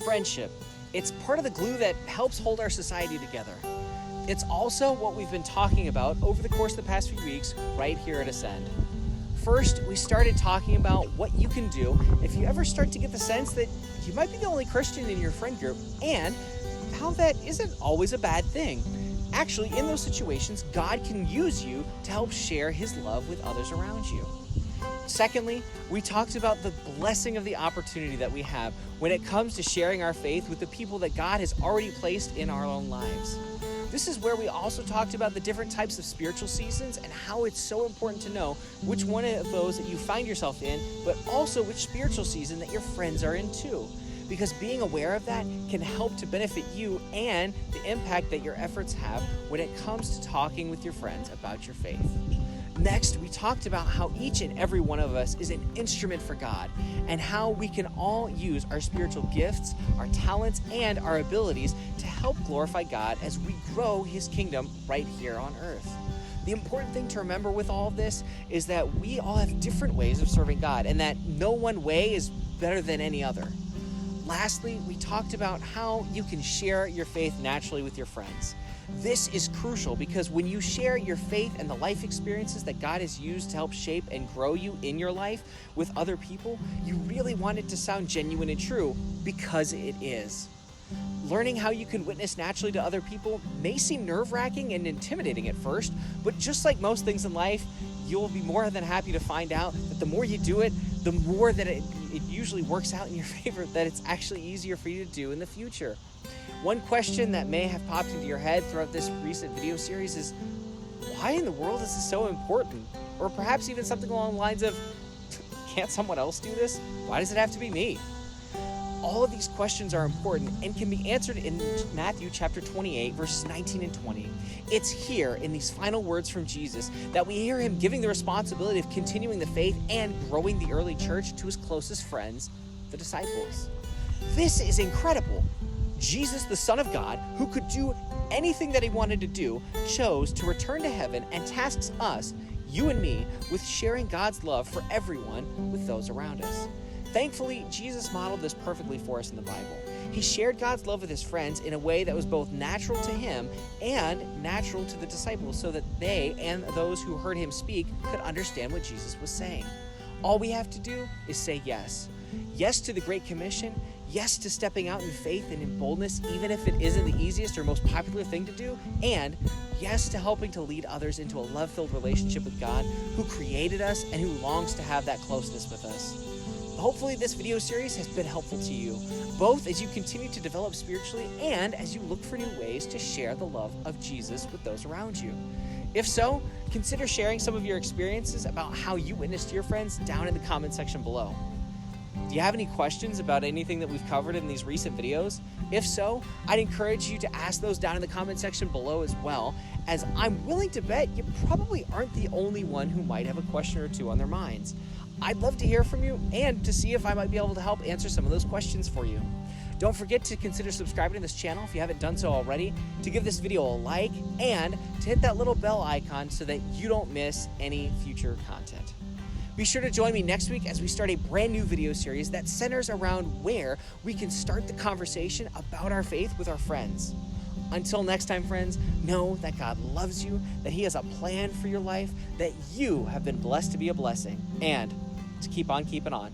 friendship. It's part of the glue that helps hold our society together. It's also what we've been talking about over the course of the past few weeks right here at Ascend. First, we started talking about what you can do if you ever start to get the sense that you might be the only Christian in your friend group, and how that isn't always a bad thing. Actually, in those situations, God can use you to help share His love with others around you. Secondly, we talked about the blessing of the opportunity that we have when it comes to sharing our faith with the people that God has already placed in our own lives. This is where we also talked about the different types of spiritual seasons and how it's so important to know which one of those that you find yourself in, but also which spiritual season that your friends are in too. Because being aware of that can help to benefit you and the impact that your efforts have when it comes to talking with your friends about your faith. Next, we talked about how each and every one of us is an instrument for God and how we can all use our spiritual gifts, our talents, and our abilities to help glorify God as we grow His kingdom right here on earth. The important thing to remember with all of this is that we all have different ways of serving God and that no one way is better than any other. Lastly, we talked about how you can share your faith naturally with your friends. This is crucial because when you share your faith and the life experiences that God has used to help shape and grow you in your life with other people, you really want it to sound genuine and true because it is. Learning how you can witness naturally to other people may seem nerve-wracking and intimidating at first, but just like most things in life, you'll be more than happy to find out that the more you do it, the more that it usually works out in your favor, that it's actually easier for you to do in the future. One question that may have popped into your head throughout this recent video series is, why in the world is this so important? Or perhaps even something along the lines of, can't someone else do this? Why does it have to be me? All of these questions are important and can be answered in Matthew chapter 28, verses 19 and 20. It's here in these final words from Jesus that we hear Him giving the responsibility of continuing the faith and growing the early church to His closest friends, the disciples. This is incredible. Jesus, the Son of God, who could do anything that He wanted to do, chose to return to heaven and tasks us, you and me, with sharing God's love for everyone with those around us. Thankfully, Jesus modeled this perfectly for us in the Bible. He shared God's love with His friends in a way that was both natural to Him and natural to the disciples so that they and those who heard Him speak could understand what Jesus was saying. All we have to do is say yes. Yes to the Great Commission, yes to stepping out in faith and in boldness, even if it isn't the easiest or most popular thing to do, and yes to helping to lead others into a love-filled relationship with God who created us and who longs to have that closeness with us. Hopefully this video series has been helpful to you, both as you continue to develop spiritually and as you look for new ways to share the love of Jesus with those around you. If so, consider sharing some of your experiences about how you witnessed to your friends down in the comment section below. Do you have any questions about anything that we've covered in these recent videos? If so, I'd encourage you to ask those down in the comment section below as well, as I'm willing to bet you probably aren't the only one who might have a question or two on their minds. I'd love to hear from you and to see if I might be able to help answer some of those questions for you. Don't forget to consider subscribing to this channel if you haven't done so already, to give this video a like, and to hit that little bell icon so that you don't miss any future content. Be sure to join me next week as we start a brand new video series that centers around where we can start the conversation about our faith with our friends. Until next time, friends, know that God loves you, that He has a plan for your life, that you have been blessed to be a blessing, and to keep on keeping on.